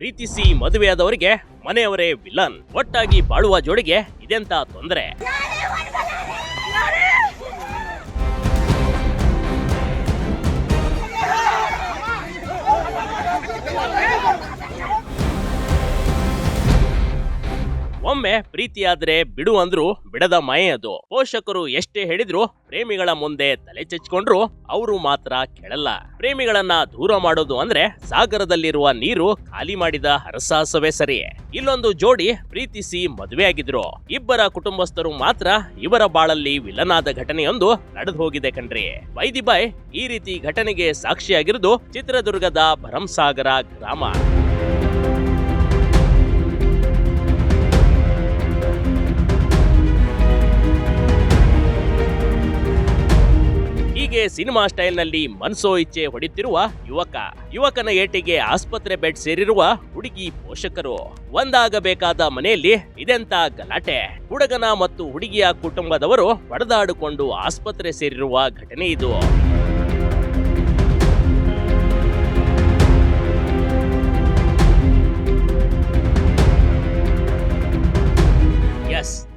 ಪ್ರೀತಿಸಿ ಮದುವೆಯಾದವರಿಗೆ ಮನೆಯವರೇ ವಿಲನ್. ಒಟ್ಟಾಗಿ ಬಾಳುವ ಜೋಡಿಗೆ ಇದೆಂತ ತೊಂದರೆ? ಒಮ್ಮೆ ಪ್ರೀತಿಯಾದ್ರೆ ಬಿಡು ಅಂದ್ರು ಬಿಡದ ಮಾಯೆ ಅದು. ಪೋಷಕರು ಎಷ್ಟೇ ಹೇಳಿದ್ರು ಪ್ರೇಮಿಗಳ ಮುಂದೆ ತಲೆ ಚಚ್ಕೊಂಡ್ರು ಅವರು ಮಾತ್ರ ಕೆಳಲ್ಲ. ಪ್ರೇಮಿಗಳನ್ನ ದೂರ ಮಾಡೋದು ಅಂದ್ರೆ ಸಾಗರದಲ್ಲಿರುವ ನೀರು ಖಾಲಿ ಮಾಡಿದ ಹರಸಾಹಸವೇ ಸರಿ. ಇಲ್ಲೊಂದು ಜೋಡಿ ಪ್ರೀತಿಸಿ ಮದುವೆ ಆಗಿದ್ರು. ಇಬ್ಬರ ಕುಟುಂಬಸ್ಥರು ಮಾತ್ರ ಇವರ ಬಾಳಲ್ಲಿ ವಿಲನ್ ಆದ ಘಟನೆಯೊಂದು ನಡೆದು ಹೋಗಿದೆ ಕಣ್ರಿ. ವೈದಿ ಬಾಯ್ ಈ ರೀತಿ ಘಟನೆಗೆ ಸಾಕ್ಷಿಯಾಗಿರುವುದು ಚಿತ್ರದುರ್ಗದ ಭರಮಸಾಗರ ಗ್ರಾಮ. ಹೀಗೆ ಸಿನಿಮಾ ಸ್ಟೈಲ್ ನಲ್ಲಿ ಮನ್ಸೋ ಇಚ್ಛೆ ಹೊಡಿತಿರುವ ಯುವಕನ ಏಟಿಗೆ ಆಸ್ಪತ್ರೆ ಬೆಡ್ ಸೇರಿರುವ ಹುಡುಗಿ ಪೋಷಕರು. ಒಂದಾಗಬೇಕಾದ ಮನೆಯಲ್ಲಿ ಇದೆಂತ ಗಲಾಟೆ? ಹುಡುಗನ ಮತ್ತು ಹುಡುಗಿಯ ಕುಟುಂಬದವರು ಹೊಡೆದಾಡಿಕೊಂಡು ಆಸ್ಪತ್ರೆ ಸೇರಿರುವ ಘಟನೆ ಇದು.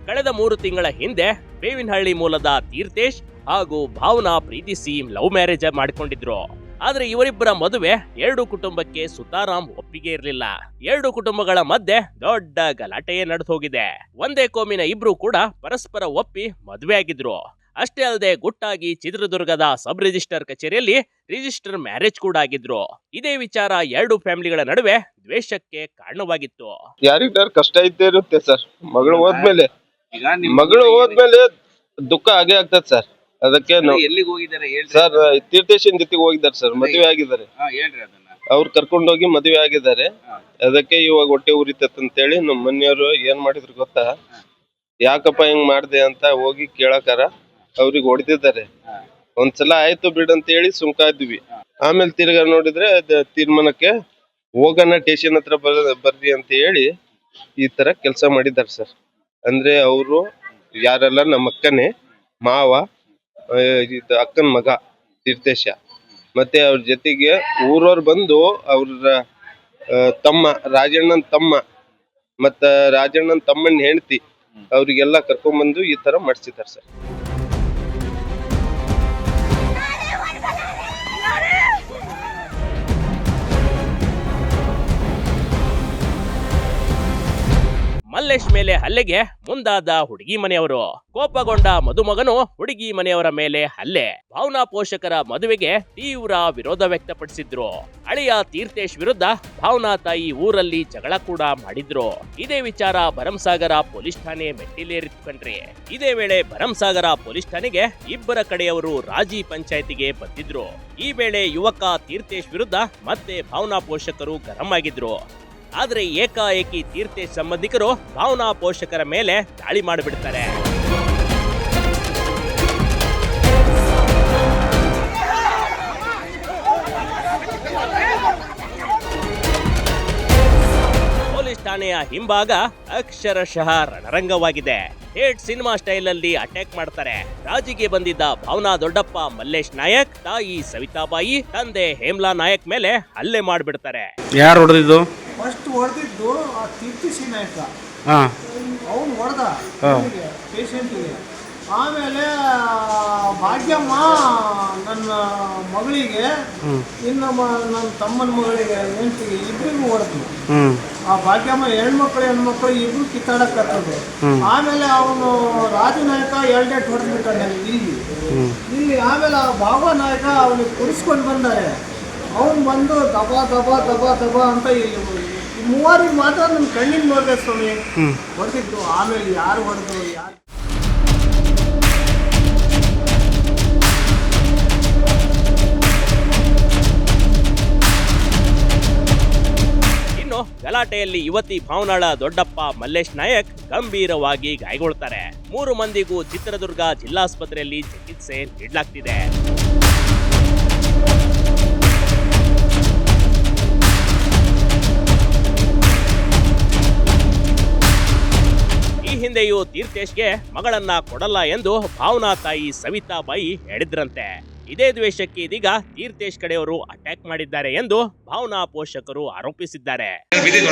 ಕಳೆದ 3 ತಿಂಗಳ ಹಿಂದೆ ಬೇವಿನಹಳ್ಳಿ ಮೂಲದ ತೀರ್ಥೇಶ್ ಹಾಗೂ ಭಾವನಾ ಪ್ರೀತಿಸಿ ಲವ್ ಮ್ಯಾರೇಜ್ ಮಾಡಿಕೊಂಡಿದ್ರು. ಆದ್ರೆ ಇವರಿಬ್ಬರ ಮದುವೆ 2 ಕುಟುಂಬಕ್ಕೆ ಸುತಾರಾಮ್ ಒಪ್ಪಿಗೆ ಇರಲಿಲ್ಲ. 2 ಕುಟುಂಬಗಳ ಮಧ್ಯೆ ದೊಡ್ಡ ಗಲಾಟೆಯೇ ನಡೆದು ಹೋಗಿದೆ. ಒಂದೇ ಕೋಮಿನ ಇಬ್ರು ಕೂಡ ಪರಸ್ಪರ ಒಪ್ಪಿ ಮದುವೆ ಆಗಿದ್ರು. ಅಷ್ಟೇ ಅಲ್ಲದೆ ಗುಟ್ಟಾಗಿ ಚಿತ್ರದುರ್ಗದ ಸಬ್ ರಿಜಿಸ್ಟರ್ ಕಚೇರಿಯಲ್ಲಿ ರಿಜಿಸ್ಟರ್ ಮ್ಯಾರೇಜ್ ಕೂಡ ಆಗಿದ್ರು. ಇದೇ ವಿಚಾರ 2 ಫ್ಯಾಮಿಲಿಗಳ ನಡುವೆ ದ್ವೇಷಕ್ಕೆ ಕಾರಣವಾಗಿತ್ತು. ಯಾರಿಗಾರು ಕಷ್ಟ ಇದ್ದೇ ಇರುತ್ತೆ ಸರ್. ಮಗಳು ಹೋದ್ಮೇಲೆ ದುಃಖ ಆಗೇ ಆಗ್ತದೆ ಸರ್. ಅದಕ್ಕೆ ಎಲ್ಲಿಗೆ ಹೋಗಿದ್ದಾರೆ ಸರ್? ತೀರ್ಥೇಶನ್ ಜೊತೆಗೆ ಹೋಗಿದ್ದಾರೆ ಸರ್. ಮದುವೆ ಆಗಿದ್ದಾರೆ. ಅವ್ರು ಕರ್ಕೊಂಡೋಗಿ ಮದುವೆ ಆಗಿದ್ದಾರೆ. ಅದಕ್ಕೆ ಇವಾಗ ಹೊಟ್ಟೆ ಉರಿತತ್ ಅಂತೇಳಿ ನಮ್ಮ ಮನೆಯವರು ಏನ್ ಮಾಡಿದ್ರು ಗೊತ್ತಾ? ಯಾಕಪ್ಪ ಹಿಂಗ್ ಮಾಡ್ದೆ ಅಂತ ಹೋಗಿ ಕೇಳಕಾರ ಅವ್ರಿಗೆ ಹೊಡೆದಿದ್ದಾರೆ. ಒಂದ್ಸಲ ಆಯ್ತು ಬಿಡಂತ ಹೇಳಿ ಸುಮ್ಕಾದ್ವಿ. ಆಮೇಲೆ ತಿರ್ಗಾ ನೋಡಿದ್ರೆ ತೀರ್ಮಾನಕ್ಕೆ ಹೋಗೋಣ ಸ್ಟೇಷನ್ ಹತ್ರ ಬರ್ರಿ ಅಂತ ಹೇಳಿ ಈ ತರ ಕೆಲಸ ಮಾಡಿದ್ದಾರೆ ಸರ್. ಅಂದ್ರೆ ಅವರು ಯಾರೆಲ್ಲ ನಮ್ಮ ಅಕ್ಕನೇ ಮಾವ, ಅಕ್ಕನ ಮಗ ತೀರ್ಥೇಶ, ಮತ್ತೆ ಅವ್ರ ಜೊತೆಗೆ ಊರವ್ರು ಬಂದು ಅವ್ರ ತಮ್ಮ ರಾಜಣ್ಣನ ತಮ್ಮ ಮತ್ತ ರಾಜಣ್ಣನ ತಮ್ಮನ ಹೆಂಡತಿ ಅವ್ರಿಗೆಲ್ಲ ಕರ್ಕೊಂಡ್ಬಂದು ಈ ತರ ಮಾಡಿಸಿದ್ದಾರೆ ಸರ್. ಮಲ್ಲೇಶ್ ಮೇಲೆ ಹಲ್ಲೆಗೆ ಮುಂದಾದ ಹುಡುಗಿ ಮನೆಯವರು. ಕೋಪಗೊಂಡ ಮದುಮಗನು ಹುಡುಗಿ ಮನೆಯವರ ಮೇಲೆ ಹಲ್ಲೆ. ಭಾವನಾ ಪೋಷಕರ ಮದುವೆಗೆ ತೀವ್ರ ವಿರೋಧ ವ್ಯಕ್ತಪಡಿಸಿದ್ರು. ಅಳಿಯ ತೀರ್ಥೇಶ್ ವಿರುದ್ಧ ಭಾವನಾ ತಾಯಿ ಊರಲ್ಲಿ ಜಗಳ ಕೂಡ ಮಾಡಿದ್ರು. ಇದೇ ವಿಚಾರ ಭರಮಸಾಗರ ಪೊಲೀಸ್ ಠಾಣೆ ಮೆಟ್ಟಿಲೇರಿತು ಕಣ್ರಿ. ಇದೇ ವೇಳೆ ಭರಮಸಾಗರ ಪೊಲೀಸ್ ಠಾಣೆಗೆ ಇಬ್ಬರ ಕಡೆಯವರು ರಾಜಿ ಪಂಚಾಯತಿಗೆ ಬಂದಿದ್ರು. ಈ ವೇಳೆ ಯುವಕ ತೀರ್ಥೇಶ್ ವಿರುದ್ಧ ಮತ್ತೆ ಭಾವನಾ ಪೋಷಕರು ಗರಂ ಆಗಿದ್ರು. ಆದ್ರೆ ಏಕಾಏಕಿ ತೀರ್ಥೇಶ್ ಸಂಬಂಧಿಕರು ಭಾವನಾ ಪೋಷಕರ ಮೇಲೆ ದಾಳಿ ಮಾಡಿಬಿಡ್ತಾರೆ. ಪೊಲೀಸ್ ಠಾಣೆಯ ಹಿಂಭಾಗ ಅಕ್ಷರಶಃ ರಣರಂಗವಾಗಿದೆ. ಹೇಟ್ ಸಿನಿಮಾ ಸ್ಟೈಲ್ ಅಲ್ಲಿ ಅಟ್ಯಾಕ್ ಮಾಡ್ತಾರೆ. ರಾಜಿಗೆ ಬಂದಿದ್ದ ಭಾವನಾ ದೊಡ್ಡಪ್ಪ ಮಲ್ಲೇಶ್ ನಾಯಕ್, ತಾಯಿ ಸವಿತಾಬಾಯಿ, ತಂದೆ ಹೇಮ್ಲಾ ನಾಯಕ್ ಮೇಲೆ ಹಲ್ಲೆ ಮಾಡಿಬಿಡ್ತಾರೆ. ಯಾರು ಹೊಡೆದಿದ್ದು? ಫಸ್ಟ್ ಹೊಡೆದಿದ್ದು ಆ ತೀರ್ಥೇಶ್ ನಾಯಕ. ಅವನು ಹೊಡೆದ ಪೇಷಂಟಿಗೆ. ಆಮೇಲೆ ಭಾಗ್ಯಮ್ಮ ನನ್ನ ಮಗಳಿಗೆ, ಇನ್ನು ನನ್ನ ತಮ್ಮನ ಮಗಳಿಗೆ, ಹೆಂಡತಿಗೆ ಇಬ್ಬರಿಗೂ ಹೊಡೆದು. ಆ ಭಾಗ್ಯಮ್ಮ ಹೆಣ್ಮಕ್ಳು ಇಬ್ರು ಕಿತ್ತಾಡಕತ್ತದು. ಆಮೇಲೆ ಅವನು ರಾಜು ನಾಯಕ 2 ಹೊಡೆದ್ಬಿಟ್ಟಾನೆ ಇಲ್ಲಿ. ಆಮೇಲೆ ಆ ಭಾವ ನಾಯಕ ಅವನಿಗೆ ಕುಡಿಸ್ಕೊಂಡು ಬಂದಾರೆ. ಅವನು ಬಂದು ದಬಾ ದಬಾ ದಬಾ ದಬಾ ಅಂತ ಇಲ್ಲಿ 3 ಮಾತ್ರ ನನ್ನ ಕಣ್ಣಿನ ನೋಡಿದೆ ಸ್ವಾಮಿ ಹೊಡೆದಿದ್ದು. ಆಮೇಲೆ ಯಾರು ಹೊಡೆದ್ರು ಯಾರು? ಇನ್ನು ಗಲಾಟೆಯಲ್ಲಿ ಯುವತಿ ಭಾವನಾಳ ದೊಡ್ಡಪ್ಪ ಮಲ್ಲೇಶ್ ನಾಯಕ್ ಗಂಭೀರವಾಗಿ ಗಾಯಗೊಳ್ತಾರೆ. 3 ಮಂದಿಗೂ ಚಿತ್ರದುರ್ಗ ಜಿಲ್ಲಾಸ್ಪತ್ರೆಯಲ್ಲಿ ಚಿಕಿತ್ಸೆ ನೀಡಲಾಗ್ತಿದೆ. ಹಿಂದೆಯೂ ತೀರ್ಥೇಶ್ಗೆ ಮಗಳನ್ನ ಕೊಡಲ್ಲ ಎಂದು ಭಾವನಾ ತಾಯಿ ಸವಿತಾಬಾಯಿ ಹೇಳಿದ್ರಂತೆ. ಇದೇ ದ್ವೇಷಕ್ಕೆ ಇದೀಗ ತೀರ್ಥೇಶ್ ಕಡೆಯವರು ಅಟ್ಯಾಕ್ ಮಾಡಿದ್ದಾರೆ ಎಂದು ಭಾವನಾ ಪೋಷಕರು ಆರೋಪಿಸಿದ್ದಾರೆ. ಕೈಯೆಲ್ಲ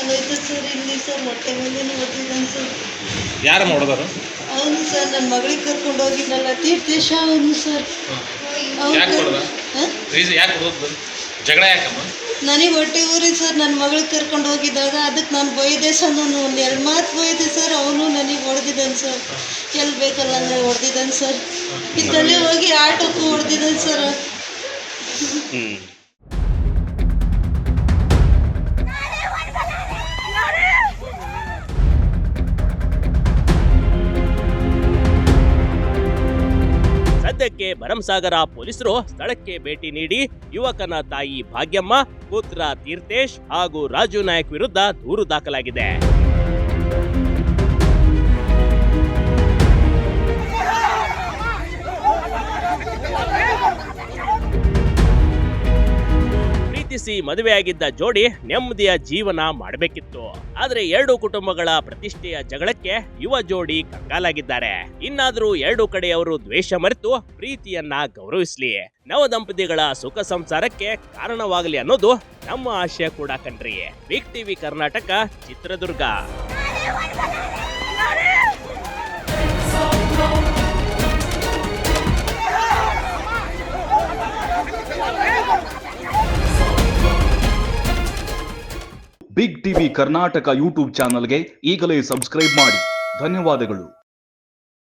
ನೋಯ್ತು ಸರ್, ಇಲ್ಲಿ ಸರ್ ಹೊಟ್ಟೆ ಮೇಲೆ ನೋಡ್ತಿದ್ದಾನೆ ಸರ್. ಯಾರು ಮಾಡೋದಾರು? ಅವನು ಸರ್ ನನ್ನ ಮಗಳಿಗೆ ಕರ್ಕೊಂಡು ಹೋಗಿದ್ದಲ್ಲ ತೀರ್ಥೇಶ, ಅವನು ಸರ್. ಜಗಳ ಯಾಕಮ್ಮ? ನನಗೆ ಹೊಟ್ಟೆ ಊರಿ ಸರ್, ನನ್ನ ಮಗಳಿಗೆ ಕರ್ಕೊಂಡು ಹೋಗಿದ್ದಾಗ ಅದಕ್ಕೆ ನಾನು ಬೈದೆ ಸರ್. ನಾನು ಒಂದು 2 ಮಾತು ಬೈದೆ ಸರ್. ಅವನು ನನಗೆ ಹೊಡೆದಿದ್ದಾನೆ ಸರ್, ಎಲ್ಲಿ ಬೇಕಲ್ಲ ಅಂದರೆ ಹೊಡೆದಿದ್ದಾನೆ ಸರ್. ಇದ್ದಲ್ಲೇ ಹೋಗಿ ಆಟೋಕ್ಕೂ ಹೊಡೆದಿದ್ದಾನೆ ಸರ್. ಸದ್ಯಕ್ಕೆ ಭರಮಸಾಗರ ಪೊಲೀಸರು ಸ್ಥಳಕ್ಕೆ ಭೇಟಿ ನೀಡಿ ಯುವಕನ ತಾಯಿ ಭಾಗ್ಯಮ್ಮ, ಪುತ್ರ ತೀರ್ಥೇಶ್ ಹಾಗೂ ರಾಜು ನಾಯಕ್ ವಿರುದ್ಧ ದೂರು ದಾಖಲಾಗಿದೆ. ಪ್ರೀತಿಸಿ ಮದುವೆಯಾಗಿದ್ದ ಜೋಡಿ ನೆಮ್ಮದಿಯ ಜೀವನ ಮಾಡಬೇಕಿತ್ತು. ಆದ್ರೆ 2 ಕುಟುಂಬಗಳ ಪ್ರತಿಷ್ಠೆಯ ಜಗಳಕ್ಕೆ ಯುವ ಜೋಡಿ ಕಂಗಾಲಾಗಿದ್ದಾರೆ. ಇನ್ನಾದ್ರೂ 2 ಕಡೆಯವರು ದ್ವೇಷ ಮರೆತು ಪ್ರೀತಿಯನ್ನ ಗೌರವಿಸ್ಲಿ, ನವ ದಂಪತಿಗಳ ಸುಖ ಸಂಸಾರಕ್ಕೆ ಕಾರಣವಾಗಲಿ ಅನ್ನೋದು ನಮ್ಮ ಆಶಯ ಕೂಡ ಕಣ್ರಿ. Big TV Karnataka, Chitradurga. Big TV Karnataka YouTube ಚಾನಲ್ಗೆ ಈಗಲೇ ಸಬ್ಸ್ಕ್ರೈಬ್ ಮಾಡಿ. ಧನ್ಯವಾದಗಳು.